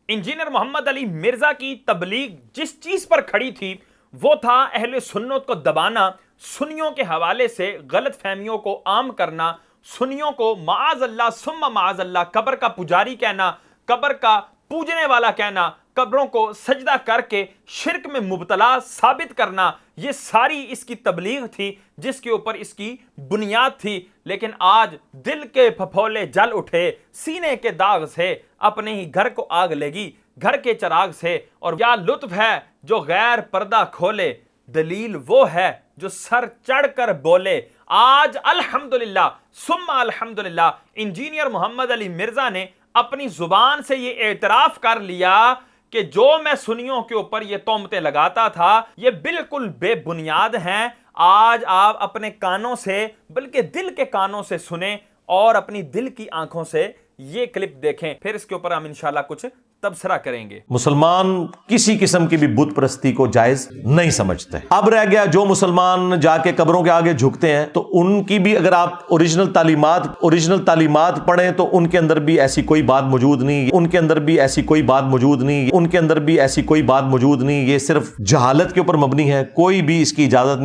Engineer محمد علی مرزا کی تبلیغ جس چیز پر کھڑی تھی وہ تھا اہل سنت کو دبانا، سنیوں کے حوالے سے غلط فہمیوں کو عام کرنا، سنیوں کو معاذ اللہ ثم معاذ اللہ قبر کا پجاری کہنا، قبر کا پوجنے والا کہنا، قبروں کو سجدہ کر کے شرک میں مبتلا ثابت کرنا، یہ ساری اس کی تبلیغ تھی جس کے اوپر اس کی بنیاد تھی۔ لیکن آج دل کے پھپھولے جل اٹھے، سینے کے داغ سے اپنے ہی گھر کو آگ لگی، گھر کے چراغ سے، اور کیا لطف ہے جو غیر پردہ کھولے، دلیل وہ ہے جو سر چڑھ کر بولے۔ آج الحمدللہ ثم الحمدللہ انجینئر محمد علی مرزا نے اپنی زبان سے یہ اعتراف کر لیا کہ جو میں سنیوں کے اوپر یہ تہمتیں لگاتا تھا یہ بالکل بے بنیاد ہیں۔ آج آپ اپنے کانوں سے بلکہ دل کے کانوں سے سنیں اور اپنی دل کی آنکھوں سے یہ کلپ دیکھیں، پھر اس کے اوپر ہم انشاءاللہ کچھ تبصرہ کریں گے۔ مسلمان کسی قسم کی بھی بت پرستی کو جائز نہیں سمجھتے۔ اب رہ گیا جو مسلمان جا کے قبروں کے آگے جھکتے ہیں تو ان کی بھی اگر آپ اوریجنل تعلیمات پڑھیں تو ان کے اندر بھی ایسی کوئی بات موجود نہیں، ان کے اندر بھی ایسی کوئی بات موجود نہیں، ان کے اندر بھی ایسی کوئی بات موجود نہیں۔ یہ صرف جہالت کے اوپر مبنی ہے۔ کوئی بھی اس کی اجازت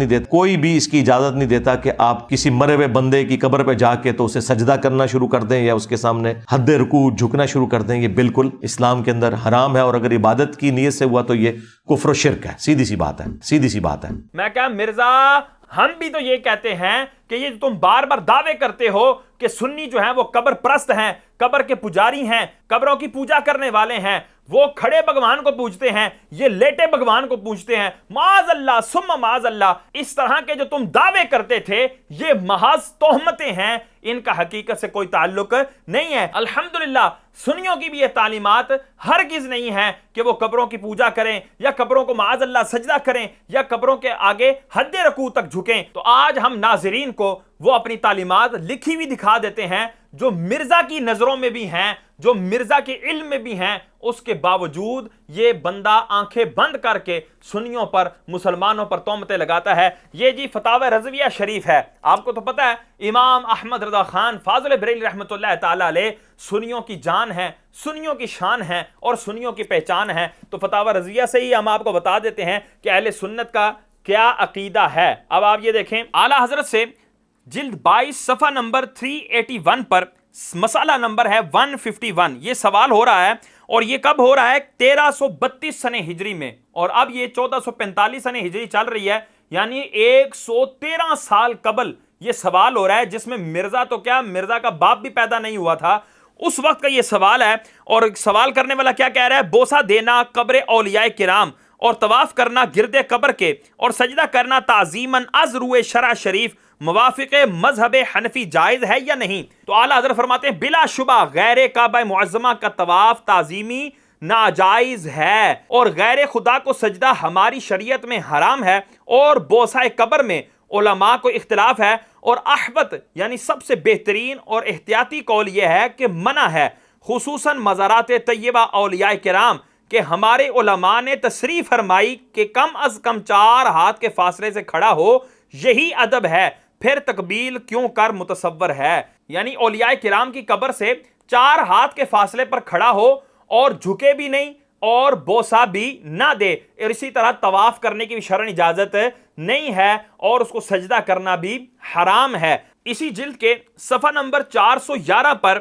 نہیں دیتا کہ آپ کسی مرے ہوئے بندے کی قبر پہ جا کے تو اسے سجدہ کرنا شروع کر دیں یا اس کے سامنے حد رکوع جھکنا شروع کر دیں۔ یہ بالکل اسلام کے اندر حرام ہے، اور اگر عبادت کی نیت سے ہوا تو یہ کفر و شرک ہے۔ سیدھی سی بات ہے۔ میں کہا مرزا ہم بھی تو یہ کہتے ہیں کہ یہ تم بار بار دعوے کرتے ہو کہ سنی جو ہیں وہ قبر پرست ہیں، قبر کے پجاری ہیں، قبروں کی پوجا کرنے والے ہیں، وہ کھڑے بھگوان کو پوجتے ہیں، یہ لیٹے بھگوان کو پوجتے ہیں، معاذ اللہ ثم معاذ اللہ۔ اس طرح کے جو تم دعوے کرتے تھے یہ محض تہمتیں ہیں، ان کا حقیقت سے کوئی تعلق نہیں ہے۔ الحمدللہ سنیوں کی بھی یہ تعلیمات ہرگز نہیں ہے کہ وہ قبروں کی پوجا کریں یا قبروں کو معاذ اللہ سجدہ کریں یا قبروں کے آگے حد رکوع تک جھکیں۔ تو آج ہم ناظرین کو وہ اپنی تعلیمات لکھی ہوئی دکھا دیتے ہیں جو مرزا کی نظروں میں بھی ہیں، جو مرزا کے علم میں بھی ہیں، اس کے باوجود یہ بندہ آنکھیں بند کر کے سنیوں پر، مسلمانوں پر تہمتیں لگاتا ہے۔ یہ جی فتاوی رضویہ شریف ہے، آپ کو تو پتہ ہے امام احمد رضا خان فاضل بریلوی رحمۃ اللہ تعالی علیہ سنیوں کی جان ہے، سنیوں کی شان ہے اور سنیوں کی پہچان ہے۔ تو فتاوی رضویہ سے ہی ہم آپ کو بتا دیتے ہیں کہ اہل سنت کا کیا عقیدہ ہے۔ اب آپ یہ دیکھیں اعلیٰ حضرت سے جلد 22 صفحہ نمبر 381 پر مسئلہ نمبر ہے 151، یہ سوال ہو رہا ہے، اور یہ کب ہو رہا ہے؟ 1332 سنہ ہجری میں، اور اب یہ 1445 سنہ ہجری چل رہی ہے، یعنی 113 سال قبل یہ سوال ہو رہا ہے، جس میں مرزا تو کیا، مرزا کا باپ بھی پیدا نہیں ہوا تھا اس وقت کا یہ سوال ہے۔ اور سوال کرنے والا کیا کہہ رہا ہے؟ بوسہ دینا قبر اولیاء کرام اور طواف کرنا گرد قبر کے اور سجدہ کرنا تعظیماً از روئے شرع شریف موافق مذہب حنفی جائز ہے یا نہیں؟ تو اعلیٰ حضرت فرماتے ہیں بلا شبہ غیر کعبہ معظمہ کا طواف تعظیمی ناجائز ہے، اور غیر خدا کو سجدہ ہماری شریعت میں حرام ہے، اور بوسہ قبر میں علماء کو اختلاف ہے، اور احوط یعنی سب سے بہترین اور احتیاطی قول یہ ہے کہ منع ہے، خصوصاً مزارات طیبہ اولیاء کرام، کہ ہمارے علماء نے تصریح فرمائی کہ کم از کم 4 ہاتھ کے فاصلے سے کھڑا ہو، یہی ادب ہے، پھر تقبیل کیوں کر متصور ہے۔ یعنی اولیاء کرام کی قبر سے 4 ہاتھ کے فاصلے پر کھڑا ہو اور جھکے بھی نہیں اور بوسہ بھی نہ دے، اور اسی طرح طواف کرنے کی بھی شرعی اجازت نہیں ہے، اور اس کو سجدہ کرنا بھی حرام ہے۔ اسی جلد کے صفحہ نمبر 411 پر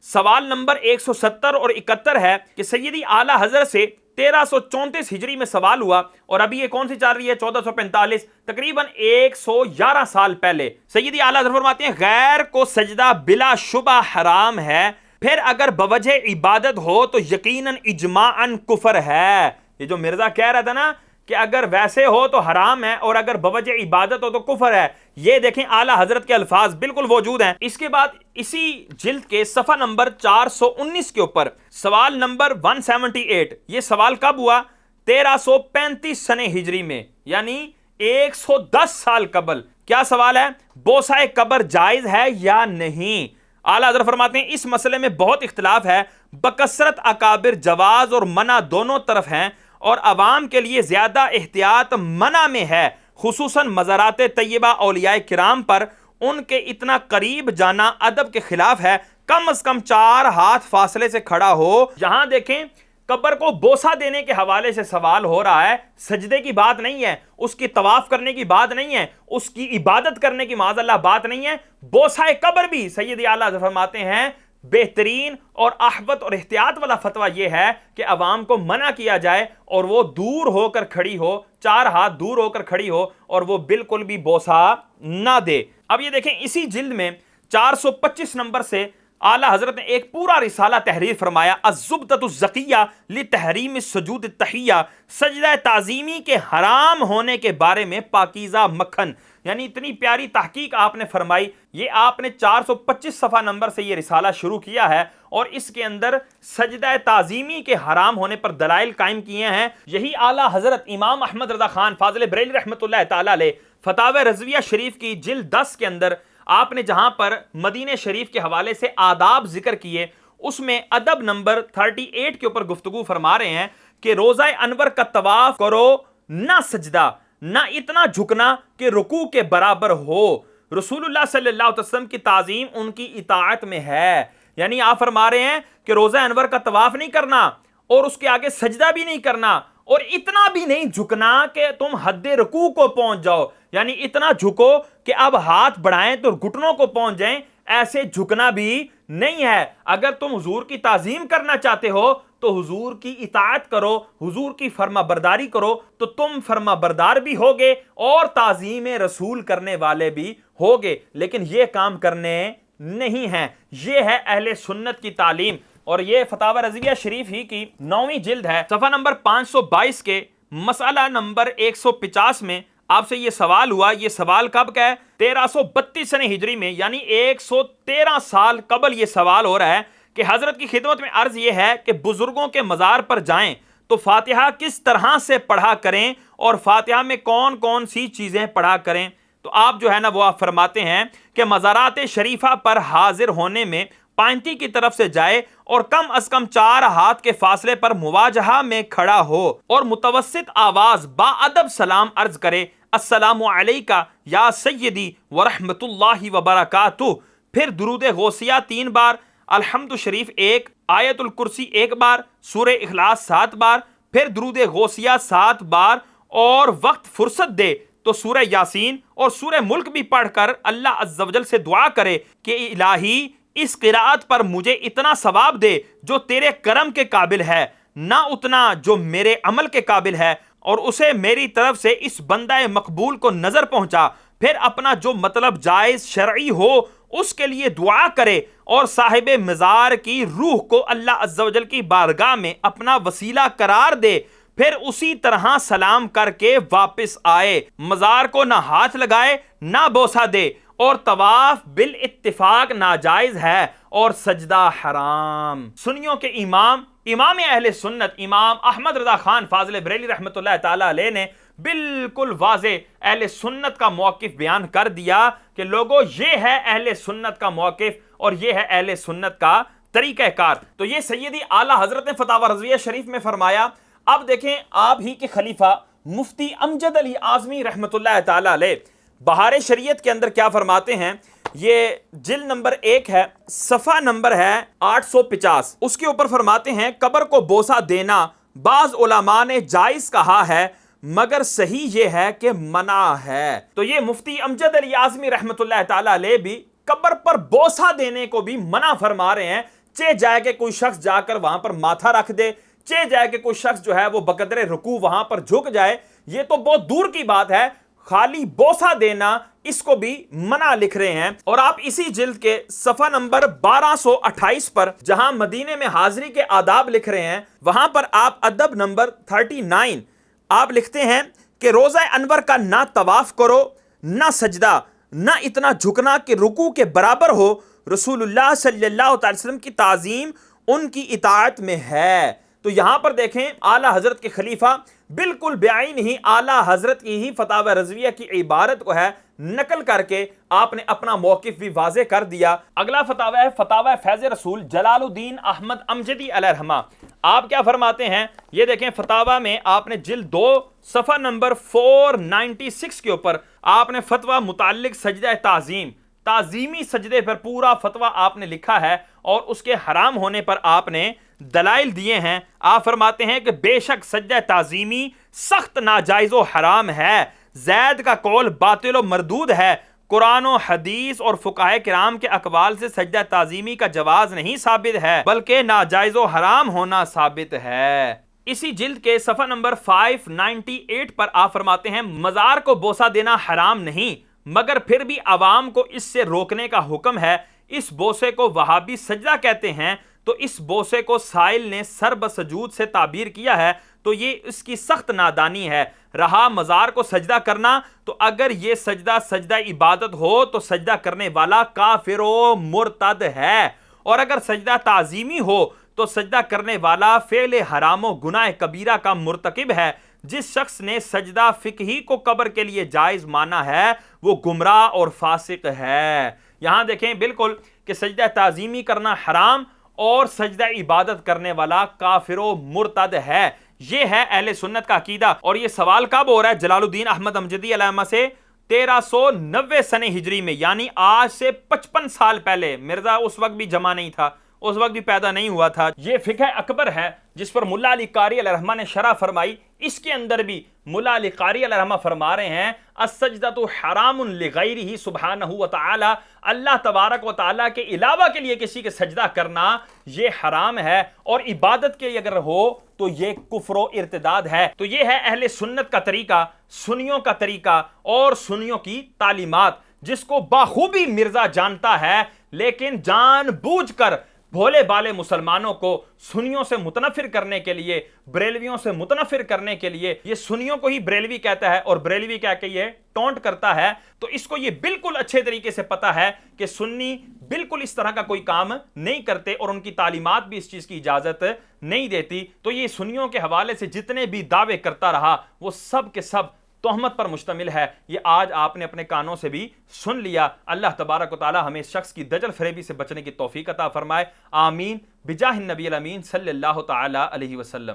سوال نمبر 170 اور 71 ہے کہ سیدی اعلیٰ حضرت سے 1334 ہجری میں سوال ہوا، اور ابھی یہ کون سی چل رہی ہے؟ 1445، تقریباً 111 سال پہلے۔ سیدی اعلیٰ حضرت فرماتے ہیں غیر کو سجدہ بلا شبہ حرام ہے، پھر اگر بوجہ عبادت ہو تو یقیناً اجماعاً کفر ہے۔ یہ جو مرزا کہہ رہا تھا نا کہ اگر ویسے ہو تو حرام ہے اور اگر بوجہ عبادت ہو تو کفر ہے، یہ دیکھیں اعلیٰ حضرت کے الفاظ بالکل موجود ہیں۔ اس کے بعد اسی جلد کے صفحہ نمبر 419 کے اوپر سوال نمبر 178، یہ سوال کب ہوا؟ 1335 سنہ ہجری میں، یعنی 110 سال قبل۔ کیا سوال ہے؟ بوسہ قبر جائز ہے یا نہیں؟ اعلیٰ حضرت فرماتے ہیں اس مسئلے میں بہت اختلاف ہے، بکثرت اکابر جواز اور منع دونوں طرف ہیں، اور عوام کے لیے زیادہ احتیاط منع میں ہے، خصوصاً مزارات طیبہ اولیاء کرام پر ان کے اتنا قریب جانا ادب کے خلاف ہے، کم از کم 4 ہاتھ فاصلے سے کھڑا ہو۔ یہاں دیکھیں قبر کو بوسہ دینے کے حوالے سے سوال ہو رہا ہے، سجدے کی بات نہیں ہے، اس کی طواف کرنے کی بات نہیں ہے، اس کی عبادت کرنے کی معاذ اللہ بات نہیں ہے۔ بوسہ قبر بھی سید اعلیٰ حضرت فرماتے ہیں بہترین اور احوط اور احتیاط والا فتویٰ یہ ہے کہ عوام کو منع کیا جائے اور وہ دور ہو کر کھڑی ہو، 4 ہاتھ دور ہو کر کھڑی ہو اور وہ بالکل بھی بوسہ نہ دے۔ اب یہ دیکھیں اسی جلد میں 425 نمبر سے اعلیٰ حضرت نے ایک پورا رسالہ تحریر فرمایا، الزبدۃ الزکیہ لتحریم السجود التحیہ، سجدہ تعظیمی کے حرام ہونے کے بارے میں پاکیزہ مکھن، یعنی اتنی پیاری تحقیق آپ نے فرمائی۔ یہ آپ نے 425 صفحہ نمبر سے یہ رسالہ شروع کیا ہے اور اس کے اندر سجدہ تعظیمی کے حرام ہونے پر دلائل قائم کیے ہیں۔ یہی اعلیٰ حضرت امام احمد رضا خان فاضل بریلوی رحمۃ اللہ تعالی علیہ فتاوی رضویہ شریف کی جلد 10 کے اندر آپ نے جہاں پر مدینہ شریف کے حوالے سے آداب ذکر کیے، اس میں ادب نمبر 38 کے اوپر گفتگو فرما رہے ہیں کہ روزہ انور کا طواف کرو، نہ سجدہ، نہ اتنا جھکنا کہ رکوع کے برابر ہو۔ رسول اللہ صلی اللہ علیہ وسلم کی تعظیم ان کی اطاعت میں ہے، یعنی آپ فرما رہے ہیں کہ روزہ انور کا طواف نہیں کرنا اور اس کے آگے سجدہ بھی نہیں کرنا اور اتنا بھی نہیں جھکنا کہ تم حد رکوع کو پہنچ جاؤ، یعنی اتنا جھکو کہ اب ہاتھ بڑھائیں تو گھٹنوں کو پہنچ جائیں، ایسے جھکنا بھی نہیں ہے۔ اگر تم حضور کی تعظیم کرنا چاہتے ہو تو حضور کی اطاعت کرو، حضور کی فرما برداری کرو، تو تم فرما بردار بھی ہوگے اور تعظیم رسول کرنے والے بھی ہوگے، لیکن یہ کام کرنے نہیں ہیں۔ یہ ہے اہل سنت کی تعلیم، اور یہ فتاوی رضویہ شریف ہی کی 9ویں جلد ہے، صفحہ نمبر 522 کے مسئلہ نمبر 150 میں آپ سے یہ سوال ہوا۔ یہ سوال کب کا ہے؟ 1332 سنہ ہجری میں، یعنی 113 سال قبل یہ سوال ہو رہا ہے کہ حضرت کی خدمت میں عرض یہ ہے کہ بزرگوں کے مزار پر جائیں تو فاتحہ کس طرح سے پڑھا کریں اور فاتحہ میں کون کون سی چیزیں پڑھا کریں؟ تو آپ جو ہے نا وہ آپ فرماتے ہیں کہ مزارات شریفہ پر حاضر ہونے میں پائنتی کی طرف سے جائے اور کم از کم 4 ہاتھ کے فاصلے پر مواجہہ میں کھڑا ہو اور متوسط آواز با ادب سلام عرض کرے، السلام علیکہ یا سیدی ورحمۃ اللہ وبرکاتہ، پھر درود غوثیہ 3 بار، الحمد شریف 1، آیت الکرسی 1 بار، سورہ اخلاص 7 بار، پھر درود غوثیہ 7 بار، اور وقت فرصت دے تو سورہ یاسین اور سورہ ملک بھی پڑھ کر اللہ عز و جل سے دعا کرے کہ الہی اس قرآت پر مجھے اتنا ثواب دے جو تیرے کرم کے قابل ہے، نہ اتنا جو میرے عمل کے قابل ہے، اور اسے میری طرف سے اس بندہ مقبول کو نظر پہنچا۔ پھر اپنا جو مطلب جائز شرعی ہو اس کے لیے دعا کرے اور صاحب مزار کی روح کو اللہ عز و جل کی بارگاہ میں اپنا وسیلہ قرار دے، پھر اسی طرح سلام کر کے واپس آئے، مزار کو نہ ہاتھ لگائے نہ بوسہ دے، اور طواف بالاتفاق ناجائز ہے اور سجدہ حرام۔ سنیوں کے امام اہل سنت امام احمد رضا خان فاضل بریلوی رحمۃ اللہ تعالی علیہ نے بالکل واضح اہل سنت کا موقف بیان کر دیا کہ لوگوں یہ ہے اہل سنت کا موقف اور یہ ہے اہل سنت کا طریقہ کار۔ تو یہ سیدی اعلیٰ حضرت نے فتاوی رضویہ شریف میں فرمایا۔ اب دیکھیں آپ ہی کے خلیفہ مفتی امجد علی اعظمی رحمۃ اللہ تعالی علیہ بہار شریعت کے اندر کیا فرماتے ہیں؟ یہ جلد نمبر 1 ہے، صفحہ نمبر ہے 850، اس کے اوپر فرماتے ہیں قبر کو بوسہ دینا بعض علماء نے جائز کہا ہے مگر صحیح یہ ہے کہ منع ہے۔ تو یہ مفتی امجد علی اعظمی رحمۃ اللہ تعالی علیہ بھی قبر پر بوسہ دینے کو بھی منع فرما رہے ہیں، چہ جائے کہ کوئی شخص جا کر وہاں پر ماتھا رکھ دے، چہ جائے کہ کوئی شخص جو ہے وہ بقدر رکوع وہاں پر جھک جائے، یہ تو بہت دور کی بات ہے، خالی بوسہ دینا اس کو بھی منع لکھ رہے ہیں۔ اور آپ اسی جلد کے صفحہ نمبر 1228 پر جہاں مدینے میں حاضری کے آداب لکھ رہے ہیں، وہاں پر آپ ادب نمبر 39 آپ لکھتے ہیں کہ روزہ انور کا نہ طواف کرو، نہ سجدہ، نہ اتنا جھکنا کہ رکوع کے برابر ہو، رسول اللہ صلی اللہ علیہ وسلم کی تعظیم ان کی اطاعت میں ہے۔ تو یہاں پر دیکھیں اعلیٰ حضرت کے خلیفہ بالکل بعین ہی اعلیٰ حضرت کی ہی فتاوی رضویہ کی عبارت کو ہے نقل کر کے آپ نے اپنا موقف بھی واضح کر دیا۔ اگلا فتاوی ہے فتاوی فیض رسول جلال الدین احمد امجدی علیہ الرحمہ۔ آپ کیا فرماتے ہیں؟ یہ دیکھیں فتاوی میں آپ نے جلد 2 صفحہ نمبر 496 کے اوپر آپ نے فتویٰ متعلق سجدہ تعظیمی سجدے پر پورا فتویٰ آپ نے لکھا ہے اور اس کے حرام ہونے پر آپ نے دلائل دیے ہیں۔ آپ فرماتے ہیں کہ بے شک سجدہ تعظیمی سخت ناجائز و حرام ہے، زید کا قول باطل و مردود ہے، قرآن و حدیث اور فقہائے کرام کے اقوال سے سجدہ تعظیمی کا جواز نہیں ثابت ہے بلکہ ناجائز و حرام ہونا ثابت ہے۔ اسی جلد کے صفحہ نمبر 598 پر آپ فرماتے ہیں مزار کو بوسہ دینا حرام نہیں، مگر پھر بھی عوام کو اس سے روکنے کا حکم ہے۔ اس بوسے کو وہابی سجدہ کہتے ہیں، تو اس بوسے کو سائل نے سر بسجود سے تعبیر کیا ہے، تو یہ اس کی سخت نادانی ہے۔ رہا مزار کو سجدہ کرنا، تو اگر یہ سجدہ سجدہ عبادت ہو تو سجدہ کرنے والا کافر و مرتد ہے، اور اگر سجدہ تعظیمی ہو تو سجدہ کرنے والا فعل حرام و گناہ کبیرہ کا مرتکب ہے۔ جس شخص نے سجدہ فقہی کو قبر کے لیے جائز مانا ہے وہ گمراہ اور فاسق ہے۔ یہاں دیکھیں بالکل کہ سجدہ تعظیمی کرنا حرام اور سجدہ عبادت کرنے والا کافر و مرتد ہے۔ یہ ہے اہل سنت کا عقیدہ۔ اور یہ سوال کب ہو رہا ہے؟ جلال الدین احمد امجدی علامہ سے 1390 سن ہجری میں، یعنی آج سے 55 سال پہلے۔ مرزا اس وقت بھی جمع نہیں تھا، اس وقت بھی پیدا نہیں ہوا تھا۔ یہ فقہ اکبر ہے جس پر ملا علی قاری علیہ الرحمہ نے شرح فرمائی۔ اس کے اندر بھی ملا علی قاری علیہ الرحمہ فرما رہے ہیں السجدۃ حرام لغیرہ سبحانہ وتعالی، اللہ تبارک و تعالیٰ کے علاوہ کے لیے کسی کے سجدہ کرنا یہ حرام ہے، اور عبادت کے اگر ہو تو یہ کفر و ارتداد ہے۔ تو یہ ہے اہل سنت کا طریقہ، سنیوں کا طریقہ اور سنیوں کی تعلیمات، جس کو بخوبی مرزا جانتا ہے، لیکن جان بوجھ کر بھولے بالے مسلمانوں کو سنیوں سے متنفر کرنے کے لیے، بریلویوں سے متنفر کرنے کے لیے، یہ سنیوں کو ہی بریلوی کہتا ہے اور بریلوی کہہ کے یہ ٹونٹ کرتا ہے، تو اس کو یہ بالکل اچھے طریقے سے پتا ہے کہ سنی بالکل اس طرح کا کوئی کام نہیں کرتے، اور ان کی تعلیمات بھی اس چیز کی اجازت نہیں دیتی۔ تو یہ سنیوں کے حوالے سے جتنے بھی دعوے کرتا رہا وہ سب کے سب تہمت پر مشتمل ہے۔ یہ آج آپ نے اپنے کانوں سے بھی سن لیا۔ اللہ تبارک و تعالی ہمیں اس شخص کی دجل فریبی سے بچنے کی توفیق عطا فرمائے، آمین بجاہ النبی الامین صلی اللہ تعالی علیہ وسلم۔